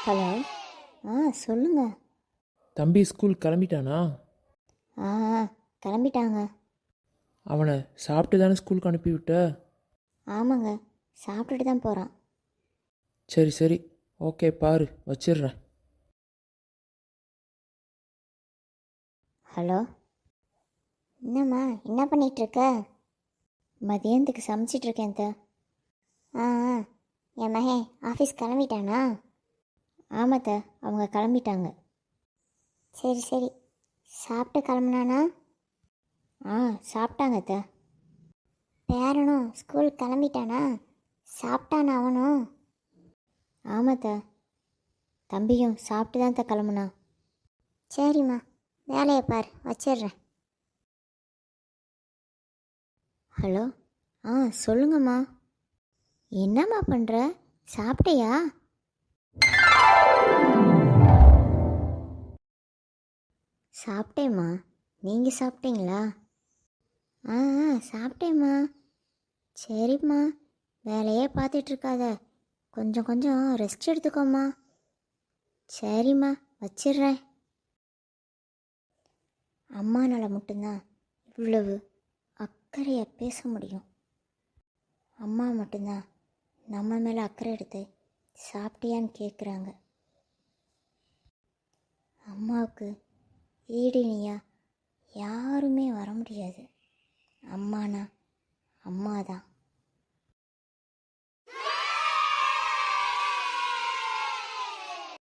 Hello. சொல்லுங்க. தம்பி school கிளம்பிட்டானா? ஆ கிளம்பிட்டாங்க. அவனை சாப்பிட்டு தானே ஸ்கூலுக்கு அனுப்பிவிட்ட? ஆமாங்க, சாப்பிட்டுட்டு தான் போகிறான். சரி சரி, ஓகே, பாரு வச்சிடுறேன். ஹலோ. என்னம்மா என்ன பண்ணிகிட்ருக்க? மதியானத்துக்கு சமைச்சிட்ருக்கேன் த. ஆ என் மகன் ஆஃபீஸ் கிளம்பிட்டானா? ஆமாத்த, அவங்க கிளம்பிட்டாங்க. சரி சரி, சாப்பிட்டு கிளம்புனானா? சாப்பிட்டாங்க த. பேரனும் ஸ்கூல் கிளம்பிட்டானா? சாப்பிட்டானா அவனும்? ஆமாத்த, தம்பியும் சாப்பிட்டு தான் த கிளம்புனான். சரிம்மா, வேலையை பார், வச்சிடுறேன். ஹலோ. சொல்லுங்கம்மா. என்னம்மா பண்ணுற? சாப்பிட்டியா? சாப்பிட்டேம்மா. நீங்கள் சாப்பிட்டீங்களா? ஆ சாப்பிட்டேம்மா. சரிம்மா, வேலையே பார்த்துட்ருக்காத, கொஞ்சம் கொஞ்சம் ரெஸ்ட் எடுத்துக்கோம்மா. சரிம்மா, வச்சிடுறேன். அம்மானால் மட்டும்தான் இவ்வளவு அக்கறையாக பேச முடியும். அம்மா மட்டும்தான் நம்ம மேலே அக்கறை எடுத்து சாப்பிட்டியான்னு கேட்குறாங்க. அம்மாவுக்கு ஈடினியா யாருமே வர முடியாது. அம்மானா அம்மா தான்.